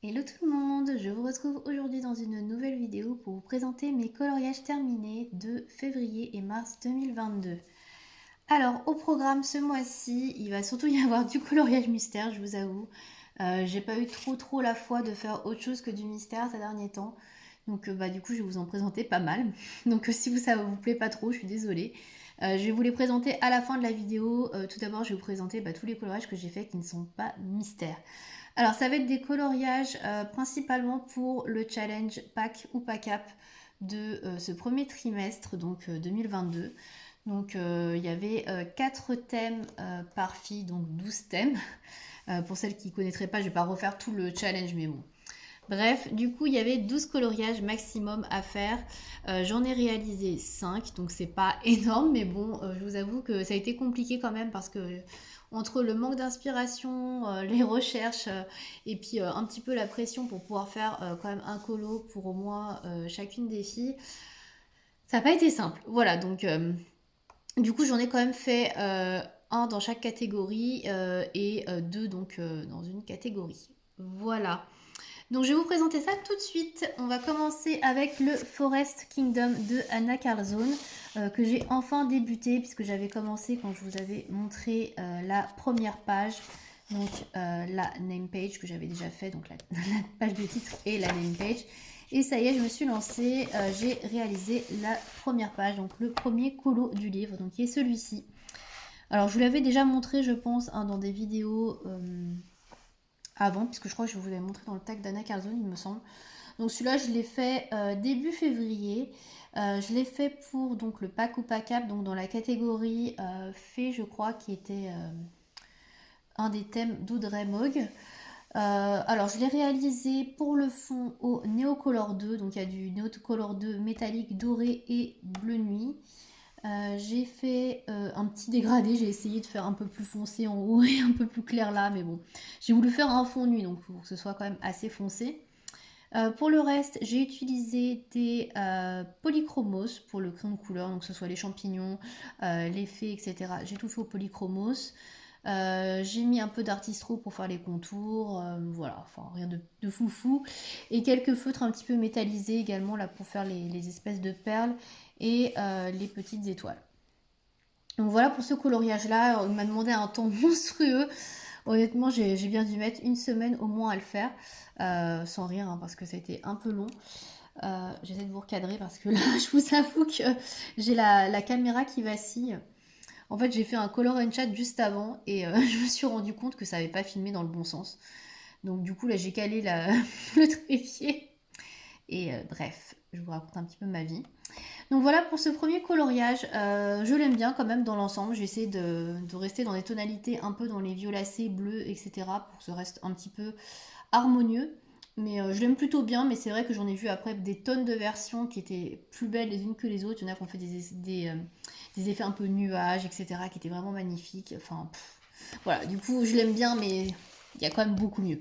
Hello tout le monde, je vous retrouve aujourd'hui dans une nouvelle vidéo pour vous présenter mes coloriages terminés de février et mars 2022. Alors au programme ce mois-ci, il va surtout y avoir du coloriage mystère, je vous avoue. J'ai pas eu trop la foi de faire autre chose que du mystère ces derniers temps. Donc du coup je vais vous en présenter pas mal. Donc si ça vous plaît pas trop, je suis désolée. Je vais vous les présenter à la fin de la vidéo. Tout d'abord je vais vous présenter tous les coloriages que j'ai faits qui ne sont pas mystères. Alors ça va être des coloriages principalement pour le challenge pack ou pack up de ce premier trimestre, donc 2022. Donc il y avait 4 thèmes par fille, donc 12 thèmes. Pour celles qui ne connaîtraient pas, je ne vais pas refaire tout le challenge, mais bon. Bref, du coup, il y avait 12 coloriages maximum à faire. J'en ai réalisé 5, donc c'est pas énorme, mais bon, je vous avoue que ça a été compliqué quand même parce que entre le manque d'inspiration, les recherches et puis un petit peu la pression pour pouvoir faire quand même un colo pour au moins chacune des filles, ça n'a pas été simple. Voilà, donc du coup, j'en ai quand même fait un dans chaque catégorie et deux donc dans une catégorie. Voilà. Donc je vais vous présenter ça tout de suite. On va commencer avec le Forest Kingdom de Anna Carlzone que j'ai enfin débuté puisque j'avais commencé quand je vous avais montré la première page. Donc la name page que j'avais déjà fait, donc la page de titre et la name page. Et ça y est, je me suis lancée, j'ai réalisé la première page, donc le premier colo du livre, donc qui est celui-ci. Alors je vous l'avais déjà montré, je pense, dans des vidéos avant, puisque je crois que je vous l'avais montré dans le tag d'Anna Carlzone, il me semble. Donc celui-là, je l'ai fait début février. Je l'ai fait pour donc le pack ou pack up, donc dans la catégorie fée, je crois, qui était un des thèmes d'Audrey Mogg. Alors je l'ai réalisé pour le fond au Neocolor 2, donc il y a du Neocolor 2 métallique doré et bleu nuit. J'ai fait un petit dégradé, j'ai essayé de faire un peu plus foncé en haut et un peu plus clair là, mais bon, j'ai voulu faire un fond nuit, donc pour que ce soit quand même assez foncé. Pour le reste, j'ai utilisé des polychromos pour le crayon de couleur, donc que ce soit les champignons, les fées, etc. J'ai tout fait au polychromos. J'ai mis un peu d'artistro pour faire les contours, voilà, enfin rien de foufou. Et quelques feutres un petit peu métallisés également là pour faire les espèces de perles et les petites étoiles. Donc voilà pour ce coloriage là, il m'a demandé un temps monstrueux. Honnêtement, j'ai bien dû mettre une semaine au moins à le faire, sans rire, parce que ça a été un peu long. J'essaie de vous recadrer parce que là, je vous avoue que j'ai la caméra qui vacille. En fait, j'ai fait un color and chat juste avant et je me suis rendu compte que ça n'avait pas filmé dans le bon sens. Donc du coup, là, j'ai calé le trépied. Et bref, je vous raconte un petit peu ma vie. Donc voilà pour ce premier coloriage. Je l'aime bien quand même dans l'ensemble. J'essaie de rester dans des tonalités un peu dans les violacés, bleus, etc. pour que ce reste un petit peu harmonieux. Mais je l'aime plutôt bien, mais c'est vrai que j'en ai vu après des tonnes de versions qui étaient plus belles les unes que les autres. Il y en a qui ont fait des effets un peu nuages, etc. qui étaient vraiment magnifiques. Enfin, voilà, du coup je l'aime bien, mais il y a quand même beaucoup mieux.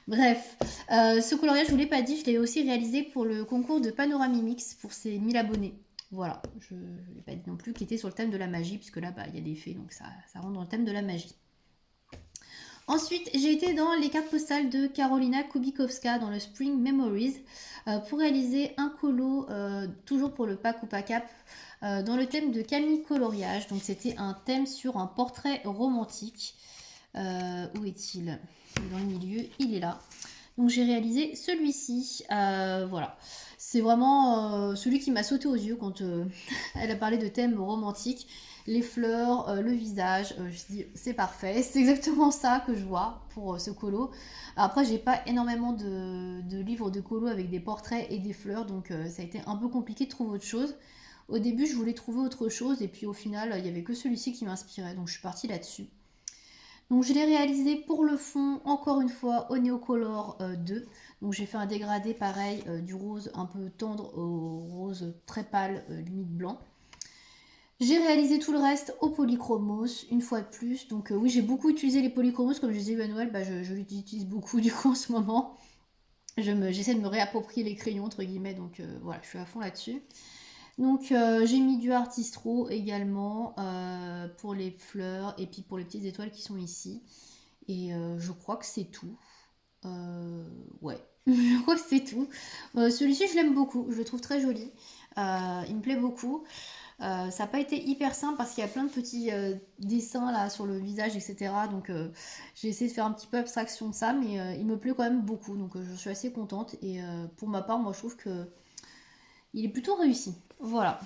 Bref, ce coloriage, je vous l'ai pas dit, je l'ai aussi réalisé pour le concours de Panoramimix pour ses 1000 abonnés. Voilà, je ne l'ai pas dit non plus, qui était sur le thème de la magie, puisque là, il y a des fées, donc ça rentre dans le thème de la magie. Ensuite, j'ai été dans les cartes postales de Karolina Kubikowska dans le Spring Memories pour réaliser un colo, toujours pour le pack ou pack up, dans le thème de Camille Coloriage. Donc c'était un thème sur un portrait romantique. Où est-il? Il est dans le milieu, il est là. Donc j'ai réalisé celui-ci. Voilà. C'est vraiment celui qui m'a sauté aux yeux quand elle a parlé de thème romantique. Les fleurs, le visage, je me suis dit c'est parfait, c'est exactement ça que je vois pour ce colo. Après j'ai pas énormément de livres de colo avec des portraits et des fleurs, donc ça a été un peu compliqué de trouver autre chose. Au début je voulais trouver autre chose et puis au final il y avait que celui-ci qui m'inspirait, donc je suis partie là-dessus. Donc je l'ai réalisé pour le fond, encore une fois, au Neocolor 2. Donc j'ai fait un dégradé pareil, du rose un peu tendre au rose très pâle, limite blanc. J'ai réalisé tout le reste au polychromos, une fois de plus. Donc oui, j'ai beaucoup utilisé les polychromos, comme je disais à Noël, je l'utilise beaucoup du coup en ce moment. J'essaie de me réapproprier les crayons, entre guillemets, donc voilà, je suis à fond là-dessus. Donc j'ai mis du artistro également pour les fleurs et puis pour les petites étoiles qui sont ici. Et je crois que c'est tout. Euh, ouais, je crois que c'est tout. Celui-ci, je l'aime beaucoup, je le trouve très joli. Il me plaît beaucoup. Ça n'a pas été hyper simple parce qu'il y a plein de petits dessins là sur le visage, etc. Donc j'ai essayé de faire un petit peu abstraction de ça, mais il me plaît quand même beaucoup. Donc je suis assez contente. Et pour ma part, moi je trouve que il est plutôt réussi. Voilà.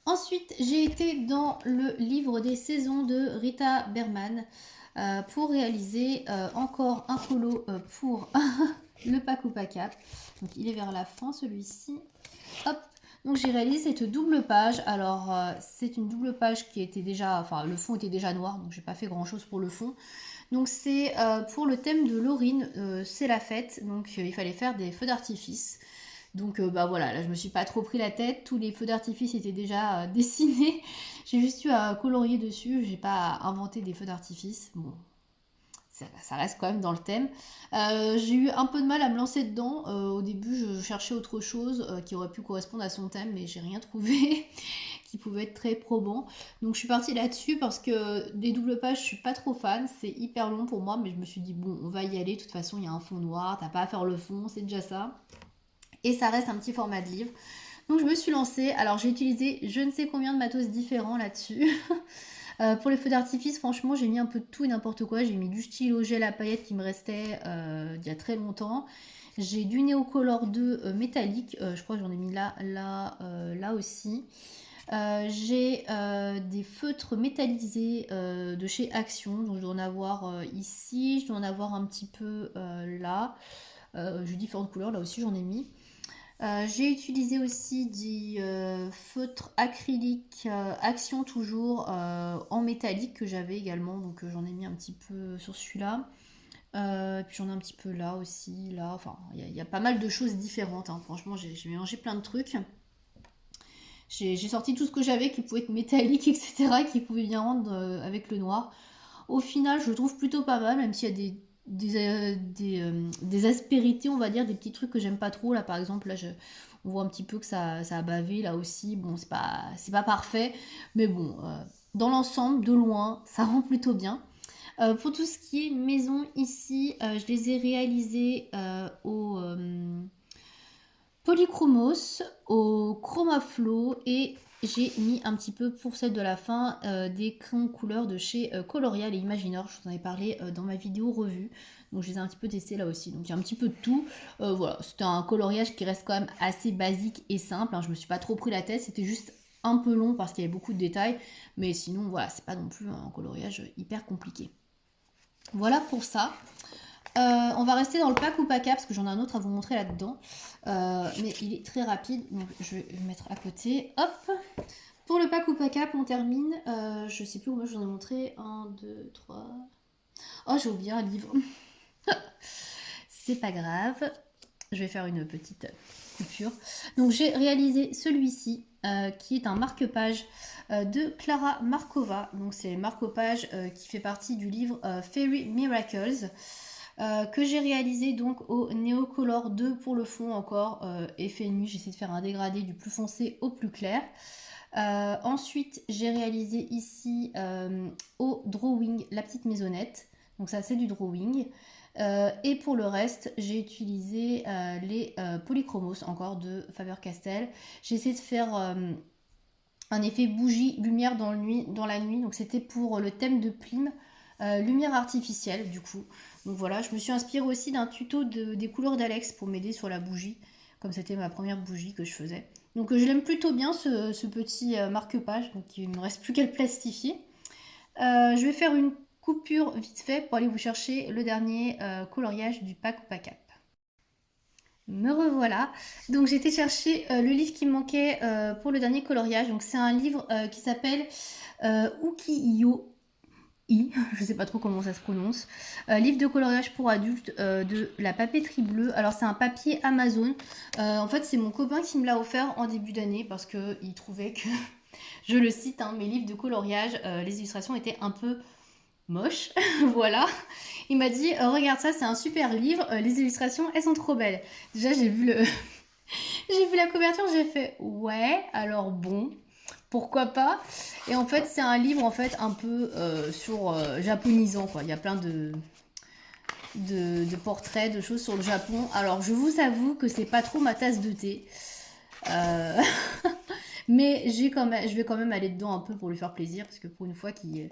Ensuite, j'ai été dans le livre des saisons de Rita Berman pour réaliser encore un colo pour le Pakupa Cap. Donc il est vers la fin celui-ci. Hop. Donc j'ai réalisé cette double page. Alors c'est une double page qui était déjà, enfin le fond était déjà noir, donc j'ai pas fait grand chose pour le fond. Donc c'est pour le thème de Laurine, c'est la fête, donc il fallait faire des feux d'artifice. Donc bah voilà, là je me suis pas trop pris la tête, tous les feux d'artifice étaient déjà dessinés. J'ai juste eu à colorier dessus, j'ai pas inventé des feux d'artifice. Bon, ça reste quand même dans le thème. J'ai eu un peu de mal à me lancer dedans. Au début, je cherchais autre chose qui aurait pu correspondre à son thème, mais j'ai rien trouvé qui pouvait être très probant. Donc je suis partie là-dessus parce que des doubles pages, je suis pas trop fan. C'est hyper long pour moi, mais je me suis dit, bon, on va y aller. De toute façon, il y a un fond noir, t'as pas à faire le fond, c'est déjà ça. Et ça reste un petit format de livre. Donc je me suis lancée. Alors j'ai utilisé je ne sais combien de matos différents là-dessus. Pour les feux d'artifice, franchement, j'ai mis un peu de tout et n'importe quoi. J'ai mis du stylo gel à paillettes qui me restait il y a très longtemps. J'ai du Neocolor 2 métallique. Je crois que j'en ai mis là aussi. J'ai des feutres métallisés de chez Action. Donc je dois en avoir ici. Je dois en avoir un petit peu là. J'ai différentes couleurs. Là aussi, j'en ai mis. J'ai utilisé aussi des feutres acryliques Action toujours en métallique que j'avais également, donc j'en ai mis un petit peu sur celui-là. Puis j'en ai un petit peu là aussi, là, enfin il y a pas mal de choses différentes, hein. Franchement j'ai mélangé plein de trucs. J'ai sorti tout ce que j'avais qui pouvait être métallique, etc., qui pouvait bien rendre avec le noir. Au final, je le trouve plutôt pas mal, même s'il y a des aspérités, on va dire, des petits trucs que j'aime pas trop. Là, par exemple, on voit un petit peu que ça a bavé, là aussi. Bon, c'est pas parfait, mais bon, dans l'ensemble, de loin, ça rend plutôt bien. Pour tout ce qui est maison ici, je les ai réalisés au Polychromos, au Chromaflow et j'ai mis un petit peu pour celle de la fin des crayons couleurs de chez Colorial et Imagineur. Je vous en ai parlé dans ma vidéo revue. Donc je les ai un petit peu testés là aussi. Donc il y a un petit peu de tout. Voilà, c'était un coloriage qui reste quand même assez basique et simple, hein. Je me suis pas trop pris la tête. C'était juste un peu long parce qu'il y avait beaucoup de détails. Mais sinon, voilà, c'est pas non plus un coloriage hyper compliqué. Voilà pour ça. On va rester dans le Pakupa Cap parce que j'en ai un autre à vous montrer là-dedans. Mais il est très rapide, donc je vais le mettre à côté. Hop. Pour le Pakupa Cap, on termine. Je sais plus où moi j'en ai montré. 1, 2, 3. Oh, j'ai oublié un livre. C'est pas grave. Je vais faire une petite coupure. Donc j'ai réalisé celui-ci qui est un marque-page de Clara Markova. Donc c'est marque-page qui fait partie du livre Fairy Miracles. Que j'ai réalisé donc au Neocolor 2 pour le fond encore, effet nuit, j'essaie de faire un dégradé du plus foncé au plus clair. Ensuite j'ai réalisé ici au drawing la petite maisonnette, donc ça c'est du drawing. Et pour le reste j'ai utilisé les polychromos encore de Faber-Castell. J'ai essayé de faire un effet bougie lumière dans la nuit, donc c'était pour le thème de Plim. Lumière artificielle du coup. Donc voilà, je me suis inspirée aussi d'un tuto des couleurs d'Alex pour m'aider sur la bougie, comme c'était ma première bougie que je faisais. Donc je l'aime plutôt bien ce petit marque-page, donc il ne me reste plus qu'à le plastifier. Je vais faire une coupure vite fait pour aller vous chercher le dernier coloriage du Pakupa Cap. Me revoilà. Donc j'ai été chercher le livre qui me manquait pour le dernier coloriage. Donc c'est un livre qui s'appelle Ukiyo. Je sais pas trop comment ça se prononce. Livre de coloriage pour adultes de la papeterie bleue. Alors c'est un papier Amazon. En fait c'est mon copain qui me l'a offert en début d'année parce qu'il trouvait que, je le cite, hein, mes livres de coloriage, les illustrations étaient un peu moches. Voilà. Il m'a dit regarde ça, c'est un super livre, les illustrations elles sont trop belles. Déjà j'ai vu j'ai vu la couverture, j'ai fait ouais, alors bon, pourquoi pas. Et en fait c'est un livre en fait un peu sur japonisant quoi. Il y a plein de de portraits, de choses sur le Japon. Alors je vous avoue que c'est pas trop ma tasse de thé. Mais je vais quand même aller dedans un peu pour lui faire plaisir, parce que pour une fois qu'il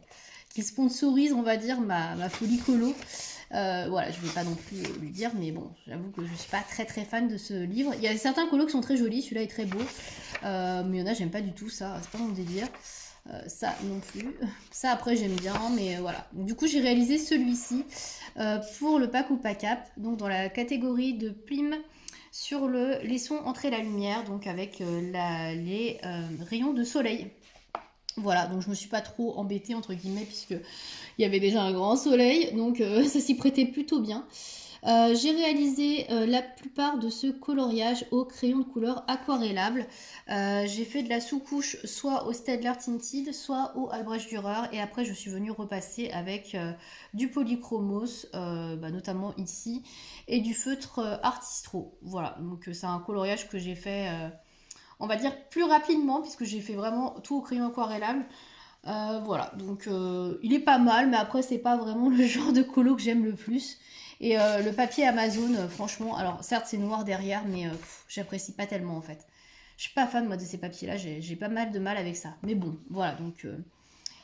sponsorise, on va dire, ma folie colo, voilà, je vais pas non plus lui dire, mais bon, j'avoue que je suis pas très très fan de ce livre. Il y a certains colos qui sont très jolis, celui-là est très beau, mais il y en a, j'aime pas du tout ça, c'est pas mon délire. Ça non plus. Ça après j'aime bien, mais voilà. Du coup j'ai réalisé celui-ci pour le pack ou pack up, donc dans la catégorie de Plim sur le laissons entrer la lumière, donc avec les rayons de soleil. Voilà, donc je me suis pas trop embêtée entre guillemets puisque il y avait déjà un grand soleil, donc ça s'y prêtait plutôt bien. J'ai réalisé la plupart de ce coloriage au crayon de couleur aquarellable. J'ai fait de la sous-couche soit au Staedtler Tinted, soit au Albrecht Dürer, et après je suis venue repasser avec du polychromos, notamment ici, et du feutre Artistro. Voilà, donc c'est un coloriage que j'ai fait, on va dire, plus rapidement, puisque j'ai fait vraiment tout au crayon aquarellable. Voilà, donc il est pas mal, mais après c'est pas vraiment le genre de colo que j'aime le plus. Et le papier Amazon, franchement, alors certes c'est noir derrière, mais j'apprécie pas tellement en fait. Je suis pas fan moi de ces papiers là, j'ai pas mal de mal avec ça. Mais bon, voilà, donc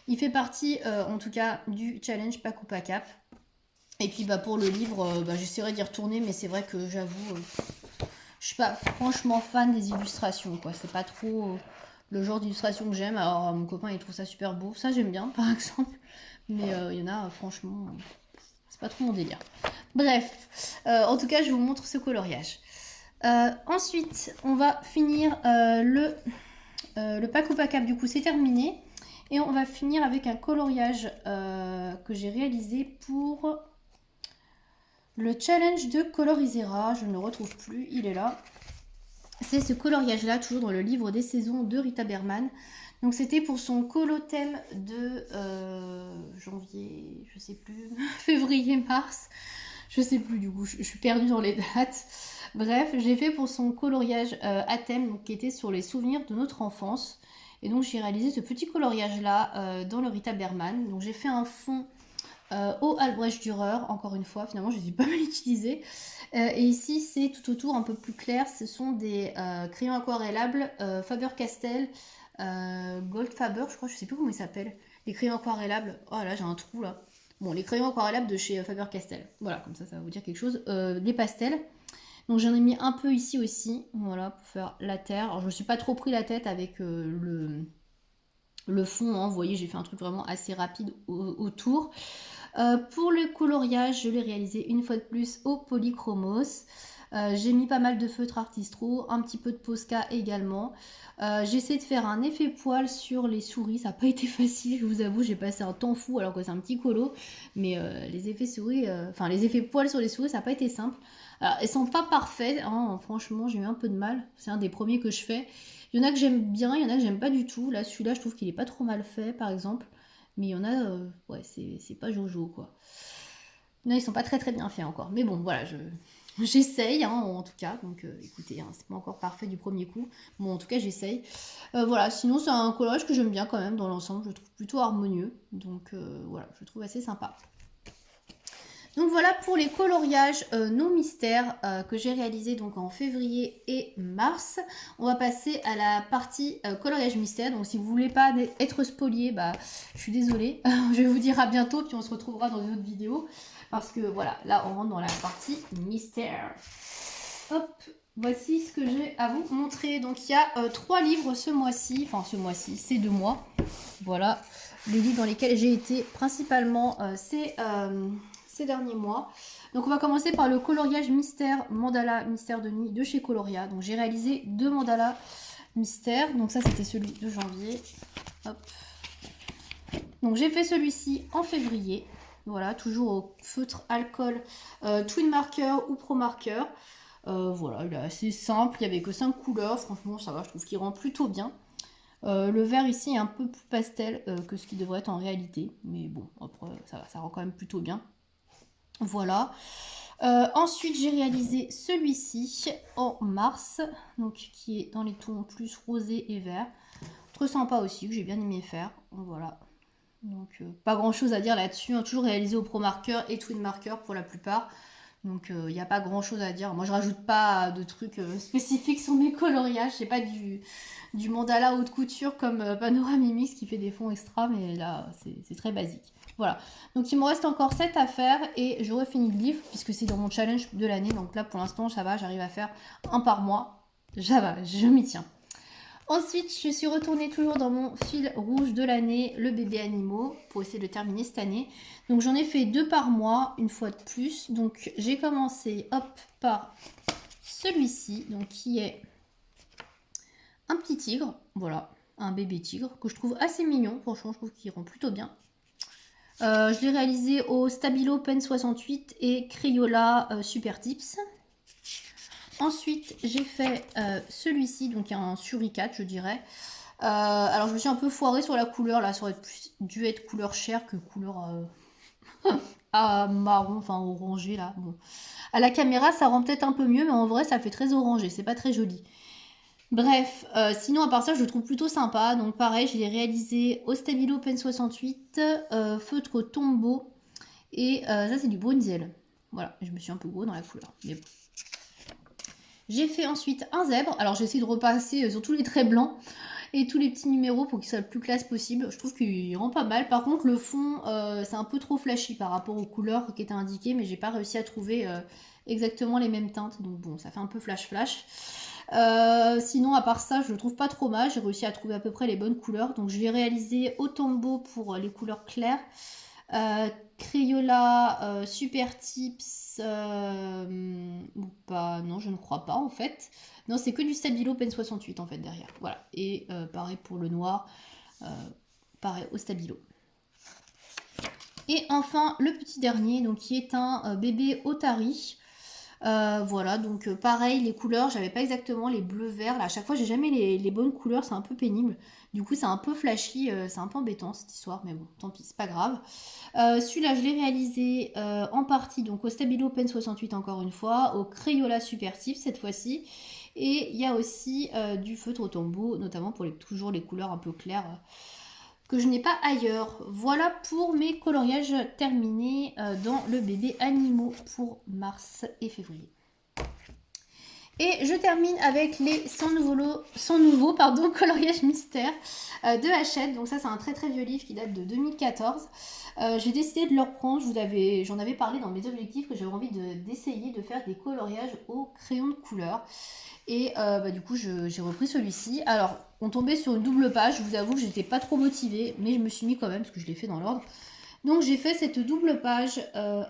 il fait partie en tout cas du challenge Pack ou Pack Up. Et puis pour le livre, j'essaierai d'y retourner, mais c'est vrai que j'avoue, je suis pas franchement fan des illustrations, quoi. C'est pas trop le genre d'illustration que j'aime. Alors mon copain il trouve ça super beau, ça j'aime bien par exemple. Mais il y en a franchement, c'est pas trop mon délire. Bref, en tout cas je vous montre ce coloriage. Ensuite on va finir le pack ou pack up, du coup c'est terminé. Et on va finir avec un coloriage que j'ai réalisé pour le challenge de Colorisera. Je ne le retrouve plus, il est là. C'est ce coloriage là, toujours dans le livre des saisons de Rita Berman. Donc c'était pour son colo thème de janvier, je sais plus, février, mars, je sais plus du coup, je suis perdue dans les dates. Bref, j'ai fait pour son coloriage à thème, donc, qui était sur les souvenirs de notre enfance. Et donc j'ai réalisé ce petit coloriage là dans le Rita Berman. Donc j'ai fait un fond au Albrecht Dürer, encore une fois, finalement je les ai pas mal utilisés. Et ici c'est tout autour un peu plus clair, ce sont des crayons aquarellables Faber-Castell Goldfaber, je crois, je sais plus comment ils s'appellent. Les crayons aquarellables, oh là j'ai un trou là. Bon, les crayons aquarellables de chez Faber-Castell, voilà, comme ça va vous dire quelque chose. Des pastels. Donc j'en ai mis un peu ici aussi, voilà, pour faire la terre. Alors je me suis pas trop pris la tête avec le fond, hein. Vous voyez, j'ai fait un truc vraiment assez rapide autour. Pour le coloriage, je l'ai réalisé une fois de plus au polychromos. J'ai mis pas mal de feutre Artistro, un petit peu de Posca également. J'ai essayé de faire un effet poil sur les souris, ça n'a pas été facile, je vous avoue, j'ai passé un temps fou alors que c'est un petit colo. Mais les effets souris, les effets poils sur les souris, ça n'a pas été simple. Alors, elles sont pas parfaites, hein, franchement, j'ai eu un peu de mal. C'est un des premiers que je fais. Il y en a que j'aime bien, il y en a que j'aime pas du tout. Là, celui-là, je trouve qu'il est pas trop mal fait, par exemple. Mais il y en a, ouais, c'est pas Jojo, quoi. Non, ils sont pas très très bien faits encore. Mais bon, voilà, j'essaye, hein, en tout cas. Donc, écoutez, hein, c'est pas encore parfait du premier coup. Bon, en tout cas, j'essaye. Voilà, sinon, c'est un coloriage que j'aime bien quand même dans l'ensemble. Je le trouve plutôt harmonieux. Donc, voilà, je le trouve assez sympa. Donc voilà pour les coloriages non mystères que j'ai réalisés donc en février et mars. On va passer à la partie coloriage mystère. Donc si vous voulez pas être spolié, je suis désolée. Je vais vous dire à bientôt, puis on se retrouvera dans une autre vidéo. Parce que voilà, là on rentre dans la partie mystère. Hop, voici ce que j'ai à vous montrer. Donc il y a 3 livres ce mois-ci, enfin ce mois-ci, c'est 2 mois. Voilà, les livres dans lesquels j'ai été principalement ces derniers mois. Donc on va commencer par le coloriage mystère mandala mystère de nuit de chez Coloria. Donc j'ai réalisé 2 mandalas mystère. Donc ça c'était celui de janvier. Hop. Donc j'ai fait celui-ci en février. Voilà, toujours au feutre alcool Twin Marker ou Pro Marker. Voilà, il est assez simple. Il n'y avait que 5 couleurs. Franchement ça va, je trouve qu'il rend plutôt bien. Le vert ici est un peu plus pastel que ce qui devrait être en réalité. Mais bon, après ça va, ça rend quand même plutôt bien. Voilà. Ensuite, j'ai réalisé celui-ci en mars, donc qui est dans les tons plus rosé et vert. Très sympa aussi, que j'ai bien aimé faire. Voilà. Donc pas grand chose à dire là-dessus, hein. Toujours réalisé au Pro Marker et Twin Marker pour la plupart. Donc il n'y a pas grand chose à dire. Moi je rajoute pas de trucs spécifiques sur mes coloriages. C'est pas du mandala haute couture comme Panoramimix qui fait des fonds extra, mais là c'est très basique. Voilà. Donc il me reste encore 7 à faire et j'aurai fini le livre puisque c'est dans mon challenge de l'année. Donc là pour l'instant ça va, j'arrive à faire un par mois. Ça va, je m'y tiens. Ensuite, je suis retournée toujours dans mon fil rouge de l'année, le bébé animaux, pour essayer de terminer cette année. Donc j'en ai fait 2 par mois, une fois de plus. Donc j'ai commencé, hop, par celui-ci, donc qui est un petit tigre, voilà, un bébé tigre, que je trouve assez mignon, franchement je trouve qu'il rend plutôt bien. Je l'ai réalisé au Stabilo Pen 68 et Crayola Super Tips. Ensuite, j'ai fait celui-ci, donc un suricate, je dirais. Alors, je me suis un peu foirée sur la couleur. Là, ça aurait dû être couleur chair que couleur marron, enfin orangé, là. Bon. À la caméra, ça rend peut-être un peu mieux, mais en vrai, ça fait très orangé. C'est pas très joli. Bref, sinon, à part ça, je le trouve plutôt sympa. Donc, pareil, je l'ai réalisé au Stabilo Pen 68, feutre Tombow. Et ça, c'est du Brunzel. Voilà, je me suis un peu gros dans la couleur. Mais bon. J'ai fait ensuite un zèbre. Alors j'ai essayé de repasser sur tous les traits blancs et tous les petits numéros pour qu'il soit le plus classe possible. Je trouve qu'il rend pas mal. Par contre le fond c'est un peu trop flashy par rapport aux couleurs qui étaient indiquées, mais j'ai pas réussi à trouver exactement les mêmes teintes. Donc bon, ça fait un peu flash. Sinon à part ça je le trouve pas trop mal. J'ai réussi à trouver à peu près les bonnes couleurs. Donc je vais réaliser au Tombow pour les couleurs claires. Crayola Super Tips ou pas, non je ne crois pas en fait. Non c'est que du Stabilo Pen 68 en fait derrière. Voilà. Et pareil pour le noir, pareil au Stabilo. Et enfin le petit dernier donc qui est un bébé Otari. Voilà, donc pareil, les couleurs, j'avais pas exactement les bleus verts. Là, à chaque fois, j'ai jamais les bonnes couleurs, c'est un peu pénible. Du coup, c'est un peu flashy, c'est un peu embêtant cette histoire, mais bon, tant pis, c'est pas grave. Celui-là, je l'ai réalisé en partie donc au Stabilo Pen 68 encore une fois, au Crayola Super Tips cette fois-ci. Et il y a aussi du feutre au Tombow, notamment pour toujours les couleurs un peu claires que je n'ai pas ailleurs. Voilà pour mes coloriages terminés dans le bébé animaux pour mars et février. Et je termine avec les 100 nouveaux coloriages mystères de Hachette. Donc ça c'est un très très vieux livre qui date de 2014. J'ai décidé de le reprendre, j'en avais parlé dans mes objectifs que j'avais envie d'essayer de faire des coloriages au crayon de couleur. Et du coup j'ai repris celui-ci. Alors on tombait sur une double page, je vous avoue que j'étais pas trop motivée, mais je me suis mis quand même parce que je l'ai fait dans l'ordre. Donc j'ai fait cette double page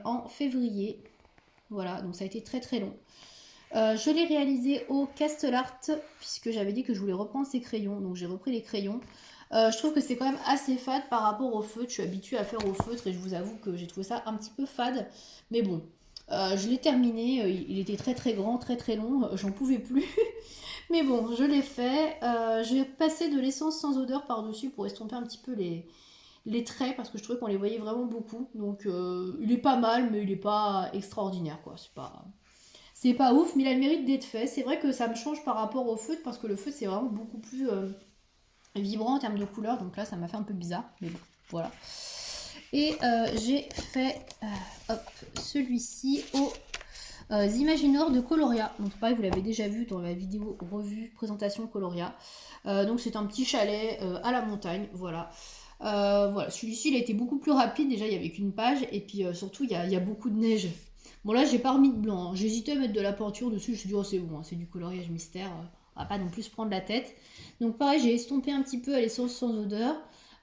en février. Voilà, donc ça a été très très long. Je l'ai réalisé au Castellart puisque j'avais dit que je voulais reprendre ces crayons, donc j'ai repris les crayons. Je trouve que c'est quand même assez fade par rapport au feutre. Je suis habituée à faire au feutre et je vous avoue que j'ai trouvé ça un petit peu fade. Mais bon, je l'ai terminé. Il était très très grand, très très long. J'en pouvais plus. Mais bon, je l'ai fait. J'ai passé de l'essence sans odeur par-dessus pour estomper un petit peu les traits parce que je trouvais qu'on les voyait vraiment beaucoup. Donc il est pas mal, mais il est pas extraordinaire quoi. C'est pas ouf, mais il a le mérite d'être fait. C'est vrai que ça me change par rapport au feutre parce que le feutre c'est vraiment beaucoup plus vibrant en termes de couleur. Donc là ça m'a fait un peu bizarre, mais bon, voilà. Et j'ai fait celui-ci aux Imaginors de Coloria. Donc pareil, vous l'avez déjà vu dans la vidéo revue présentation Coloria. Donc c'est un petit chalet à la montagne, voilà. Voilà, celui-ci il a été beaucoup plus rapide, déjà il n'y avait qu'une page, et puis surtout il y a beaucoup de neige. Bon là j'ai pas remis de blanc, hein. J'hésitais à mettre de la peinture dessus, je me suis dit oh c'est bon, hein, c'est du coloriage mystère, on va pas non plus se prendre la tête. Donc pareil j'ai estompé un petit peu à l'essence sans odeur.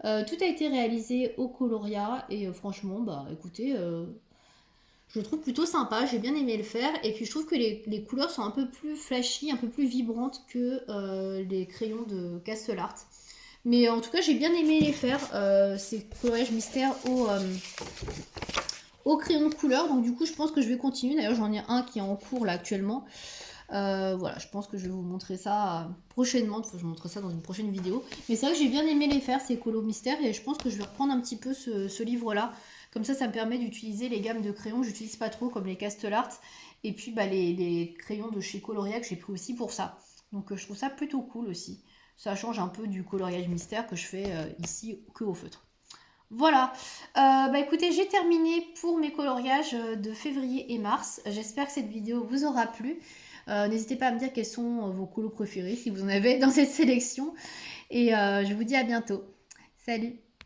Tout a été réalisé au Coloria et franchement bah écoutez je le trouve plutôt sympa, j'ai bien aimé le faire et puis je trouve que les couleurs sont un peu plus flashy, un peu plus vibrantes que les crayons de Castellart. Mais en tout cas j'ai bien aimé les faire, ces coloriages mystères au crayon de couleur, donc du coup je pense que je vais continuer. D'ailleurs j'en ai un qui est en cours là actuellement. Voilà, je pense que je vais vous montrer ça prochainement, je vous montrerai ça dans une prochaine vidéo. Mais c'est vrai que j'ai bien aimé les faire, ces colos mystères, et je pense que je vais reprendre un petit peu ce livre-là. Comme ça me permet d'utiliser les gammes de crayons que j'utilise pas trop, comme les Castellart, et puis bah, les crayons de chez Coloria que j'ai pris aussi pour ça. Donc je trouve ça plutôt cool aussi. Ça change un peu du coloriage mystère que je fais ici que au feutre. Voilà. Bah écoutez, j'ai terminé pour mes coloriages de février et mars. J'espère que cette vidéo vous aura plu. N'hésitez pas à me dire quels sont vos colos préférés, si vous en avez dans cette sélection. Et je vous dis à bientôt. Salut!